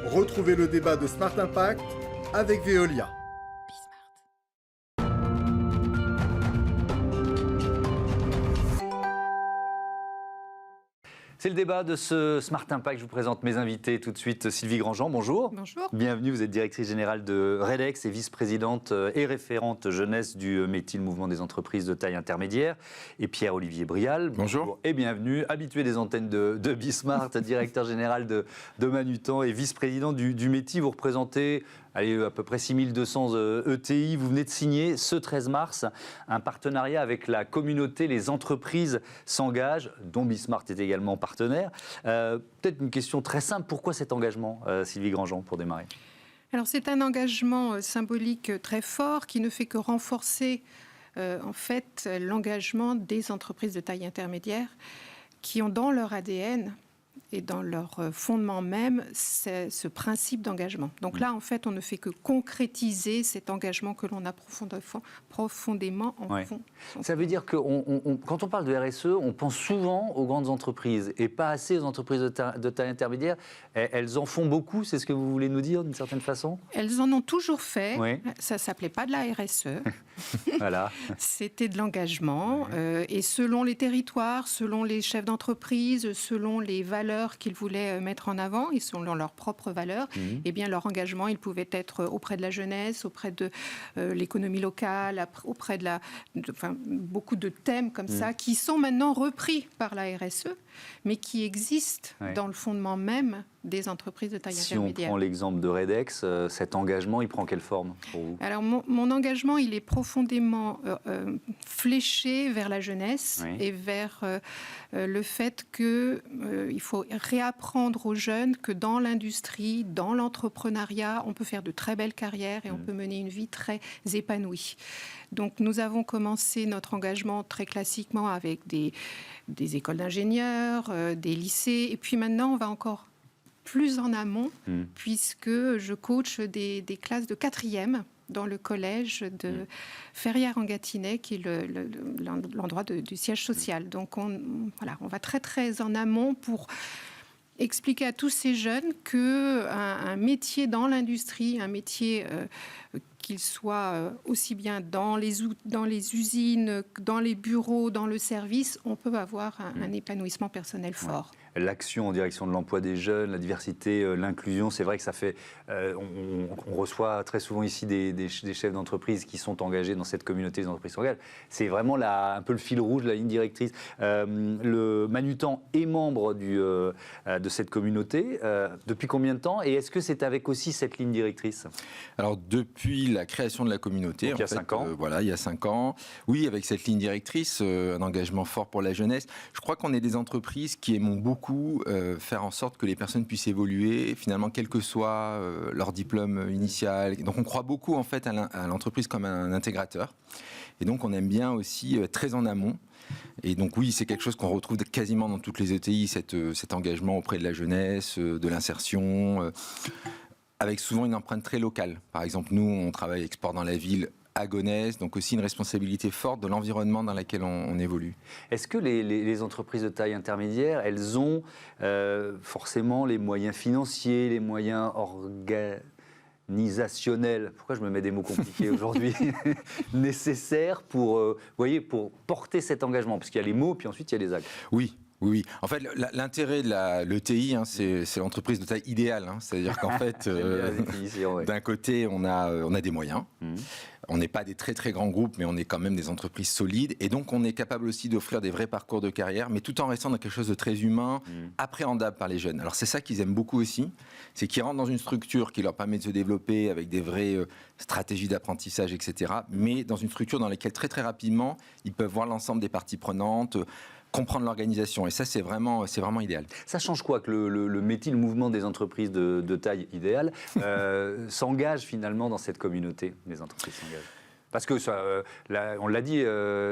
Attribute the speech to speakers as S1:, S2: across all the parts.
S1: Retrouvez le débat de Smart Impact avec Veolia.
S2: C'est le débat de ce Smart Impact. Je vous présente mes invités tout de suite. Sylvie Grandjean, bonjour.
S3: Bonjour.
S2: Bienvenue, vous êtes directrice générale de Redex et vice-présidente et référente jeunesse du METI, le mouvement des entreprises de taille intermédiaire. Et Pierre-Olivier Brial, bonjour. Et bienvenue, habitué des antennes de Bismart, directeur général de Manutan et vice-président du METI. Vous représentez à peu près 6200 ETI. Vous venez de signer ce 13 mars un partenariat avec la communauté. Les entreprises s'engagent, dont Bismart est également partenaire. Peut-être une question très simple. Pourquoi cet engagement, Sylvie Grandjean, pour démarrer ?
S3: Alors c'est un engagement symbolique très fort qui ne fait que renforcer en fait l'engagement des entreprises de taille intermédiaire qui ont dans leur ADN et dans leur fondement même, c'est ce principe d'engagement. Donc là, en fait, on ne fait que concrétiser cet engagement que l'on a profondément en fond.
S2: Ça veut dire que quand on parle de RSE, on pense souvent aux grandes entreprises et pas assez aux entreprises de taille intermédiaire. Elles en font beaucoup, c'est ce que vous voulez nous dire d'une certaine façon ?
S3: Elles en ont toujours fait.
S2: Oui.
S3: Ça ne s'appelait pas de la RSE.
S2: Voilà.
S3: C'était de l'engagement. Et selon les territoires, selon les chefs d'entreprise, selon les valeurs qu'ils voulaient mettre en avant, ils sont dans leurs propres valeurs, et bien leur engagement, il pouvait être auprès de la jeunesse, auprès de l'économie locale, auprès de beaucoup de thèmes comme ça, qui sont maintenant repris par la RSE, mais qui existent dans le fondement même des entreprises de taille intermédiaire.
S2: Si on prend l'exemple de Redex, cet engagement, il prend quelle forme pour vous ?
S3: Alors mon engagement, il est profondément fléché vers la jeunesse et vers le fait qu'il faut réapprendre aux jeunes que dans l'industrie, dans l'entrepreneuriat, on peut faire de très belles carrières et on peut mener une vie très épanouie. Donc nous avons commencé notre engagement très classiquement avec des écoles d'ingénieurs, des lycées, et puis maintenant on va encore plus en amont, puisque je coach des classes de 4e dans le collège de Ferrières-en-Gâtinais, qui est l'endroit du siège social. Donc on va très très en amont pour expliquer à tous ces jeunes qu'un métier dans l'industrie, un métier qu'il soit aussi bien dans les usines, dans les bureaux, dans le service, on peut avoir un épanouissement personnel fort.
S2: L'action en direction de l'emploi des jeunes, la diversité, l'inclusion, c'est vrai que ça fait... on reçoit très souvent ici des chefs d'entreprise qui sont engagés dans cette communauté des entreprises s'engagent. C'est vraiment un peu le fil rouge, la ligne directrice. Le Manutan est membre de cette communauté. Depuis combien de temps ? Et est-ce que c'est avec aussi cette ligne directrice ?
S4: Alors, depuis la création de la communauté,
S2: donc, il y a 5 ans.
S4: Voilà, il y a 5 ans. Oui, avec cette ligne directrice, un engagement fort pour la jeunesse. Je crois qu'on est des entreprises qui aimons beaucoup faire en sorte que les personnes puissent évoluer, finalement, quel que soit leur diplôme initial. Donc, on croit beaucoup, en fait, à l'entreprise comme un intégrateur. Et donc, on aime bien aussi très en amont. Et donc, oui, c'est quelque chose qu'on retrouve quasiment dans toutes les ETI, cet engagement auprès de la jeunesse, de l'insertion, avec souvent une empreinte très locale. Par exemple, nous, on travaille avec Sport dans la ville à Gonesse, donc aussi une responsabilité forte de l'environnement dans lequel on évolue.
S2: Est-ce que les entreprises de taille intermédiaire, elles ont forcément les moyens financiers, les moyens organisationnels, pourquoi je me mets des mots compliqués aujourd'hui, nécessaires pour porter cet engagement ? Parce qu'il y a les mots, puis ensuite il y a les actes.
S4: Oui. En fait, l'intérêt de l'ETI, c'est l'entreprise de taille idéale. C'est-à-dire qu'en fait, d'un côté, on a des moyens. On n'est pas des très très grands groupes, mais on est quand même des entreprises solides. Et donc, on est capable aussi d'offrir des vrais parcours de carrière, mais tout en restant dans quelque chose de très humain, appréhendable par les jeunes. Alors, c'est ça qu'ils aiment beaucoup aussi. C'est qu'ils rentrent dans une structure qui leur permet de se développer avec des vraies stratégies d'apprentissage, etc. Mais dans une structure dans laquelle très très rapidement, ils peuvent voir l'ensemble des parties prenantes, comprendre l'organisation. Et ça, c'est vraiment idéal. Ça
S2: change quoi que le métier, le mouvement des entreprises de taille idéale s'engage finalement dans cette communauté des entreprises s'engagent ? Parce que, on l'a dit,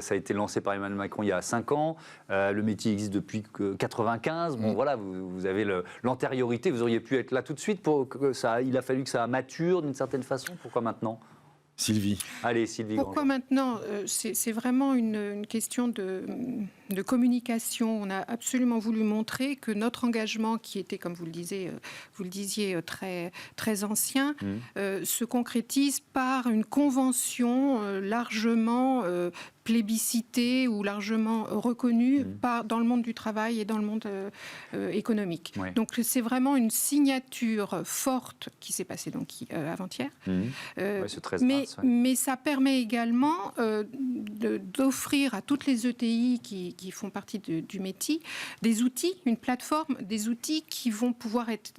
S2: ça a été lancé par Emmanuel Macron il y a 5 ans. Le métier existe depuis 1995. Bon, voilà, vous avez l'antériorité. Vous auriez pu être là tout de suite. Il a fallu que ça mature d'une certaine façon. Pourquoi maintenant ?
S4: Sylvie.
S2: Allez, Sylvie.
S3: Pourquoi maintenant c'est vraiment une question de communication. On a absolument voulu montrer que notre engagement, qui était, comme vous le disiez, très, très ancien, se concrétise par une convention largement plébiscitée ou largement reconnue dans le monde du travail et dans le monde économique. Ouais. Donc c'est vraiment une signature forte qui s'est passée donc avant-hier.
S2: Ce 13 mars,
S3: mais ça permet également d'offrir à toutes les ETI qui font partie du METI des outils, une plateforme, des outils qui vont pouvoir être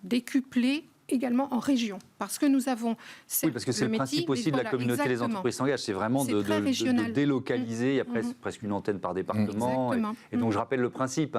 S3: décuplés également en région, parce que nous avons...
S2: Oui, parce que c'est le principe aussi de la communauté des entreprises s'engagent, c'est vraiment de délocaliser, il y a presque une antenne par département, et donc je rappelle le principe,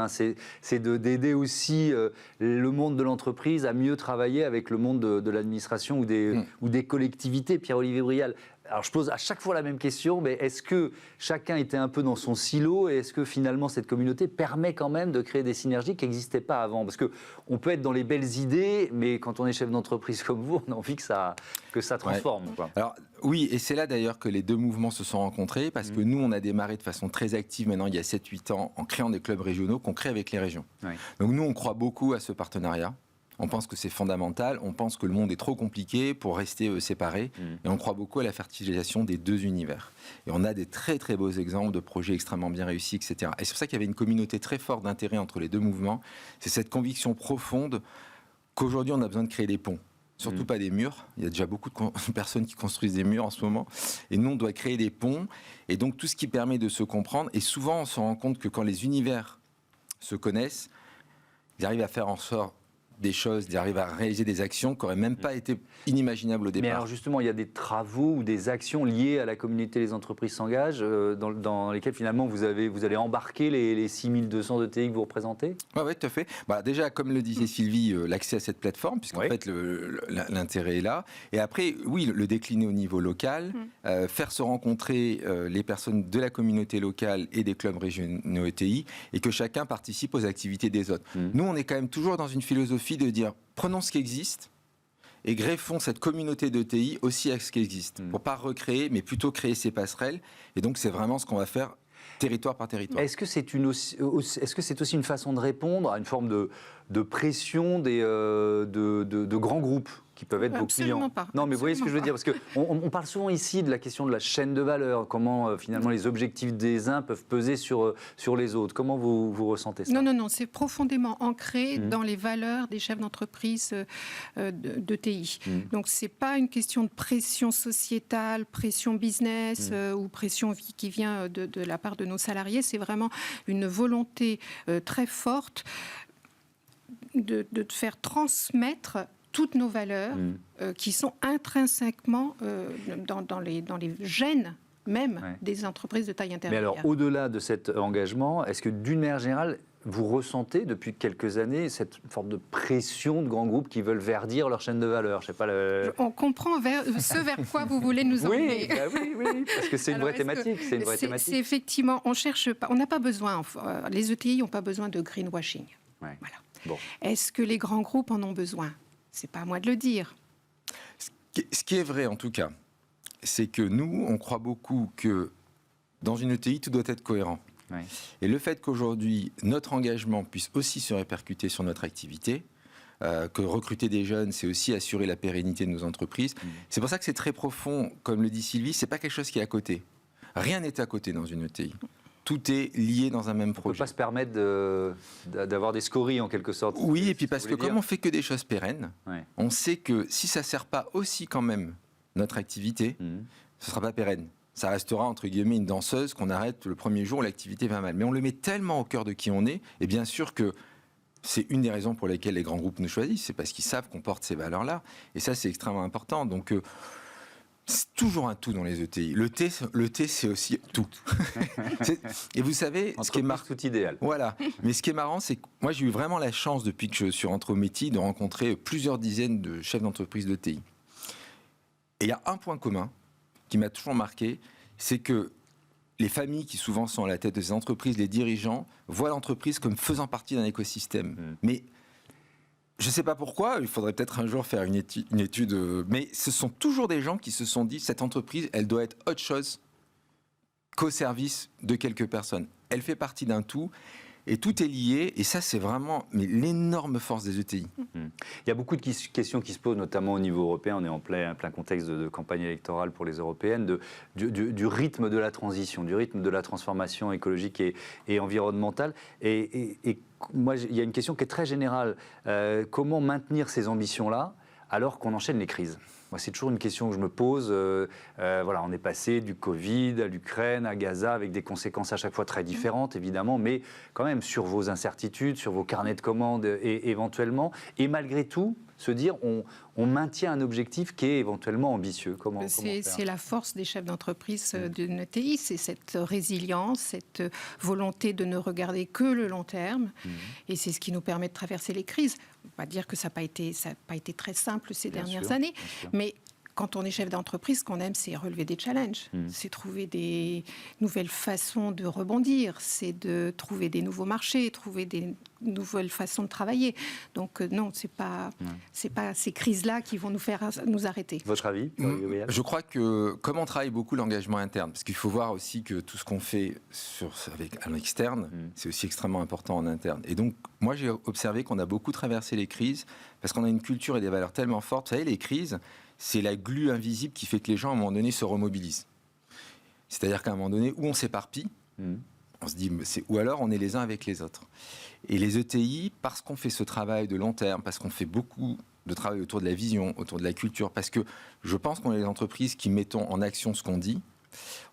S2: c'est d'aider aussi le monde de l'entreprise à mieux travailler avec le monde de l'administration ou des collectivités. Pierre-Olivier Brial, alors je pose à chaque fois la même question, mais est-ce que chacun était un peu dans son silo et est-ce que finalement cette communauté permet quand même de créer des synergies qui n'existaient pas avant ? Parce qu'on peut être dans les belles idées, mais quand on est chef d'entreprise comme vous, on a envie que ça transforme.
S4: Ouais. Alors oui, et c'est là d'ailleurs que les deux mouvements se sont rencontrés, parce que nous on a démarré de façon très active maintenant il y a 7-8 ans en créant des clubs régionaux qu'on crée avec les régions. Oui. Donc nous on croit beaucoup à ce partenariat. On pense que c'est fondamental, on pense que le monde est trop compliqué pour rester séparés, et on croit beaucoup à la fertilisation des deux univers. Et on a des très très beaux exemples de projets extrêmement bien réussis, etc. Et c'est pour ça qu'il y avait une communauté très forte d'intérêt entre les deux mouvements. C'est cette conviction profonde qu'aujourd'hui on a besoin de créer des ponts. Surtout pas des murs. Il y a déjà beaucoup de personnes qui construisent des murs en ce moment. Et nous, on doit créer des ponts. Et donc tout ce qui permet de se comprendre. Et souvent, on se rend compte que quand les univers se connaissent, ils arrivent à faire en sorte des choses, d'arriver à réaliser des actions qui n'auraient même pas été inimaginables au départ.
S2: Mais alors justement, il y a des travaux ou des actions liées à la communauté Les Entreprises s'engagent dans lesquelles finalement vous allez embarquer les 6200 ETI que vous représentez ?
S4: Oui, tout à fait. Déjà, comme le disait Sylvie, l'accès à cette plateforme, puisqu'en fait l'intérêt est là. Et après, oui, le décliner au niveau local, faire se rencontrer les personnes de la communauté locale et des clubs régionaux ETI, et que chacun participe aux activités des autres. Nous, on est quand même toujours dans une philosophie de dire, prenons ce qui existe et greffons cette communauté d'ETI aussi à ce qui existe, pour ne pas recréer, mais plutôt créer ces passerelles. Et donc, c'est vraiment ce qu'on va faire territoire par territoire.
S2: Est-ce que c'est aussi une façon de répondre à une forme de pression de grands groupes qui peuvent être vos clients ?
S3: Pas.
S2: Non, mais vous voyez ce que je veux dire ? Parce qu'on parle souvent ici de la question de la chaîne de valeur, comment finalement les objectifs des uns peuvent peser sur les autres. Comment vous ressentez ça ?
S3: Non, c'est profondément ancré dans les valeurs des chefs d'entreprise d'ETI. Donc, ce n'est pas une question de pression sociétale, pression business ou pression qui vient de la part de nos salariés. C'est vraiment une volonté très forte de faire transmettre toutes nos valeurs qui sont intrinsèquement dans les gènes même des entreprises de taille intermédiaire.
S2: Mais alors, au-delà de cet engagement, est-ce que d'une manière générale, vous ressentez depuis quelques années cette forme de pression de grands groupes qui veulent verdir leur chaîne de valeur ? Je sais pas.
S3: On comprend vers quoi vous voulez nous emmener.
S2: Oui, parce que c'est une vraie thématique.
S3: C'est effectivement, on cherche pas, on n'a pas besoin. Les ETI n'ont pas besoin de greenwashing.
S2: Ouais.
S3: Voilà.
S2: Bon.
S3: Est-ce que les grands groupes en ont besoin ? C'est pas à moi de le dire.
S4: Ce qui est vrai, en tout cas, c'est que nous, on croit beaucoup que dans une ETI, tout doit être cohérent. Oui. Et le fait qu'aujourd'hui, notre engagement puisse aussi se répercuter sur notre activité, que recruter des jeunes, c'est aussi assurer la pérennité de nos entreprises. C'est pour ça que c'est très profond, comme le dit Sylvie, c'est pas quelque chose qui est à côté. Rien n'est à côté dans une ETI. Tout est lié dans un même projet.
S2: On ne peut pas se permettre d'avoir des scories en quelque sorte.
S4: Oui, et puis parce que comme on fait que des choses pérennes, on sait que si ça ne sert pas aussi quand même notre activité, ce ne sera pas pérenne. Ça restera entre guillemets une danseuse qu'on arrête le premier jour où l'activité va mal. Mais on le met tellement au cœur de qui on est, et bien sûr que c'est une des raisons pour lesquelles les grands groupes nous choisissent, c'est parce qu'ils savent qu'on porte ces valeurs-là. Et ça, c'est extrêmement important. Donc, c'est toujours un tout dans les ETI. Le T, c'est aussi tout. Et vous savez, ce qui est marrant,
S2: tout idéal.
S4: Voilà. Mais ce qui est marrant, c'est que moi, j'ai eu vraiment la chance, depuis que je suis rentré au métier, de rencontrer plusieurs dizaines de chefs d'entreprise d'ETI. Et il y a un point commun qui m'a toujours marqué, c'est que les familles qui souvent sont à la tête de ces entreprises, les dirigeants, voient l'entreprise comme faisant partie d'un écosystème. Mais je ne sais pas pourquoi, il faudrait peut-être un jour faire une étude, mais ce sont toujours des gens qui se sont dit, cette entreprise, elle doit être autre chose qu'au service de quelques personnes. Elle fait partie d'un tout. Et tout est lié, et ça, c'est vraiment l'énorme force des ETI.
S2: Il y a beaucoup de questions qui se posent, notamment au niveau européen. On est en plein contexte de campagne électorale pour les européennes, du rythme de la transition, du rythme de la transformation écologique et environnementale. Et moi, il y a une question qui est très générale. Comment maintenir ces ambitions-là alors qu'on enchaîne les crises ? Moi, c'est toujours une question que je me pose. Voilà, on est passé du Covid à l'Ukraine, à Gaza, avec des conséquences à chaque fois très différentes, évidemment, mais quand même sur vos incertitudes, sur vos carnets de commandes éventuellement. Et malgré tout, se dire, on maintient un objectif qui est éventuellement ambitieux. Comment faire ?
S3: C'est la force des chefs d'entreprise d'une ETI, c'est cette résilience, cette volonté de ne regarder que le long terme. Et c'est ce qui nous permet de traverser les crises. On va dire que ça n'a pas été très simple ces dernières années, mais quand on est chef d'entreprise, ce qu'on aime, c'est relever des challenges, c'est trouver des nouvelles façons de rebondir, c'est de trouver des nouveaux marchés, trouver des nouvelles façons de travailler. Donc non, c'est pas ces crises-là qui vont nous arrêter.
S2: Votre avis, Gabriel ?
S4: Je crois que comme on travaille beaucoup l'engagement interne, parce qu'il faut voir aussi que tout ce qu'on fait à l'externe, c'est aussi extrêmement important en interne. Et donc, moi, j'ai observé qu'on a beaucoup traversé les crises parce qu'on a une culture et des valeurs tellement fortes. Vous savez, les crises, c'est la glu invisible qui fait que les gens, à un moment donné, se remobilisent. C'est-à-dire qu'à un moment donné, où on s'éparpille, on se dit, ou alors on est les uns avec les autres. Et les ETI, parce qu'on fait ce travail de long terme, parce qu'on fait beaucoup de travail autour de la vision, autour de la culture, parce que je pense qu'on est les entreprises qui mettons en action ce qu'on dit,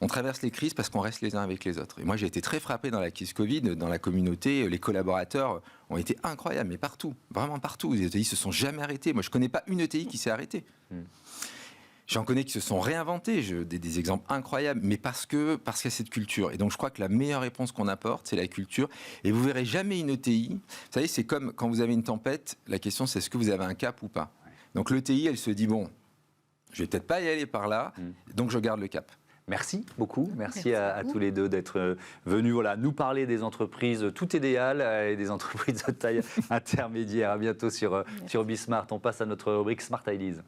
S4: on traverse les crises parce qu'on reste les uns avec les autres. Et moi, j'ai été très frappé dans la crise Covid, dans la communauté, les collaborateurs ont été incroyables, mais partout, vraiment partout. Les ETI se sont jamais arrêtés. Moi, je ne connais pas une ETI qui s'est arrêtée. J'en connais qui se sont réinventés, des exemples incroyables, mais parce qu'il y a cette culture. Et donc, je crois que la meilleure réponse qu'on apporte, c'est la culture. Et vous verrez jamais une ETI. Vous savez, c'est comme quand vous avez une tempête, la question, c'est est-ce que vous avez un cap ou pas. Donc, l'ETI, elle se dit, bon, je vais peut-être pas y aller par là, donc je garde le cap.
S2: Merci beaucoup. Merci à tous les deux d'être venus nous parler des entreprises tout idéales et des entreprises de taille intermédiaire. À bientôt sur Bismart. On passe à notre rubrique Smart Ideas.